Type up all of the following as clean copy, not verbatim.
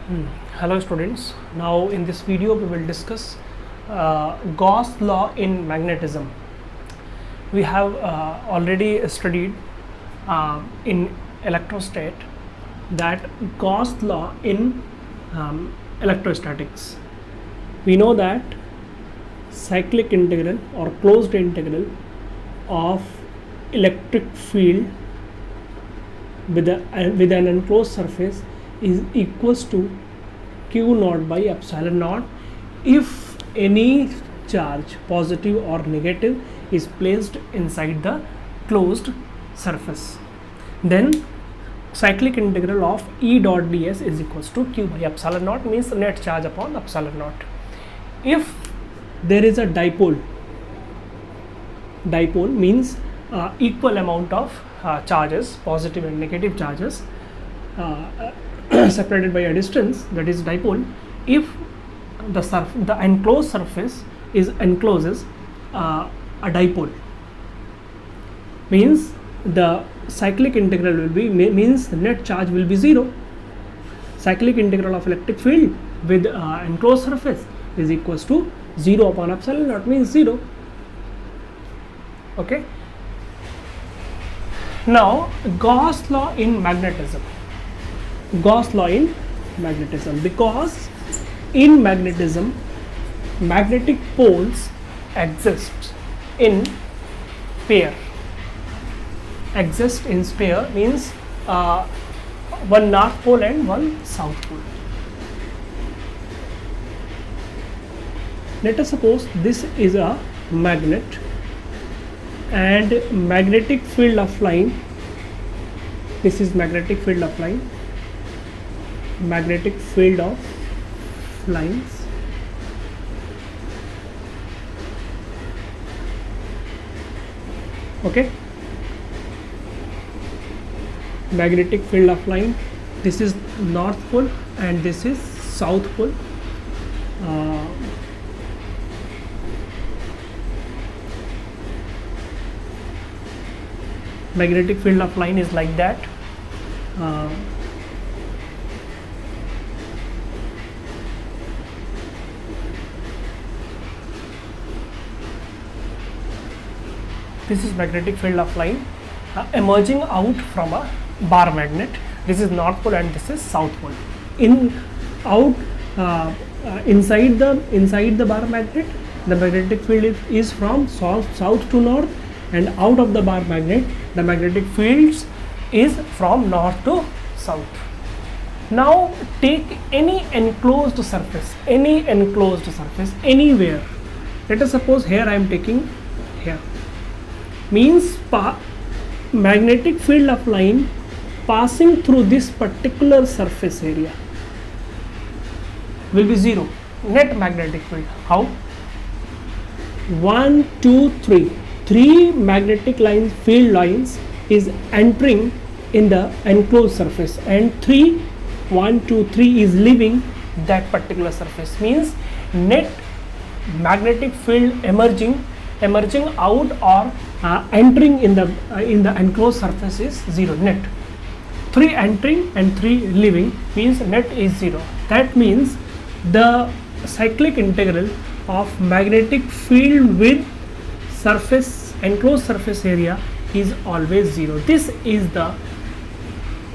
Hello students, now in this video we will discuss Gauss law in magnetism. We have already studied in electrostat that Gauss law in electrostatics. We know that cyclic integral or closed integral of electric field with an enclosed surface is equals to q naught by epsilon naught if any charge, positive or negative, is placed inside the closed surface. Then cyclic integral of E dot ds is equals to q by epsilon naught, means net charge upon epsilon naught. If there is a dipole means equal amount of charges, positive and negative charges, separated by a distance, that is dipole. If the enclosed surface encloses a dipole, means the cyclic integral will be means the net charge will be zero. Cyclic integral of electric field with enclosed surface is equals to 0 upon epsilon naught, means 0. Okay. Now Gauss law in magnetism. Gauss law in magnetism, because in magnetism magnetic poles exist in pair. Exist in pair means one north pole and one south pole. Let us suppose this is a magnet and magnetic field of line. This is magnetic field of line. Magnetic field of lines. Okay. Magnetic field of line. This is north pole and this is south pole. Magnetic field of line is like that. This is magnetic field of line emerging out from a bar magnet. This is north pole and this is south pole. Inside the bar magnet, the magnetic field is from south to north, and out of the bar magnet, the magnetic fields is from north to south. Now take any enclosed surface anywhere. Let us suppose here I am taking here. Means magnetic field of line passing through this particular surface area will be 0. Net magnetic field. How? 1, 2, 3. 3 magnetic field lines is entering in the enclosed surface, and 1, 2, 3 is leaving that particular surface. Means net magnetic field emerging out or entering in the enclosed surface is 0 net. 3 entering and 3 leaving means net is 0. That means the cyclic integral of magnetic field with enclosed surface area is always 0. This is the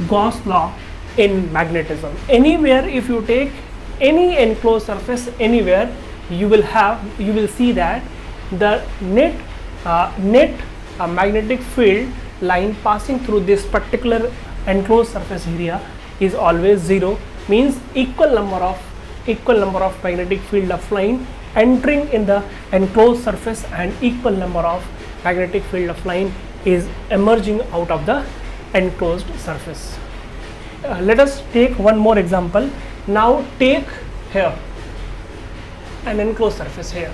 Gauss law in magnetism. Anywhere if you take any enclosed surface anywhere, you will see that the net magnetic field line passing through this particular enclosed surface area is always 0. Means equal number of magnetic field of line entering in the enclosed surface and equal number of magnetic field of line is emerging out of the enclosed surface. Let us take one more example. Now take here an enclosed surface here.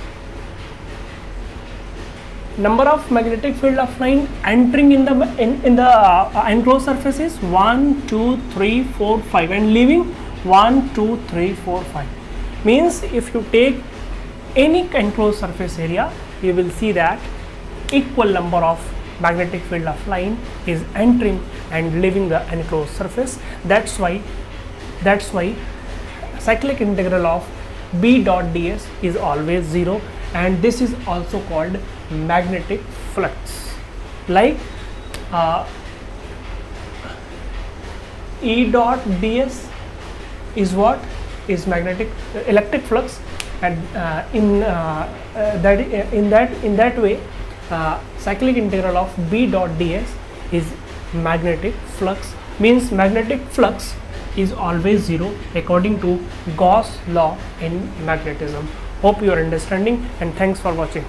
Number of magnetic field of line entering in the enclosed surface is 1, 2, 3, 4, 5 and leaving 1, 2, 3, 4, 5. Means if you take any enclosed surface area, you will see that equal number of magnetic field of line is entering and leaving the enclosed surface. That's why cyclic integral of B dot ds is always 0, and this is also called magnetic flux. Like E dot ds is what is magnetic electric flux, and in that way cyclic integral of B dot ds is magnetic flux, means magnetic flux is always 0 according to Gauss law in magnetism. Hope you are understanding, and thanks for watching.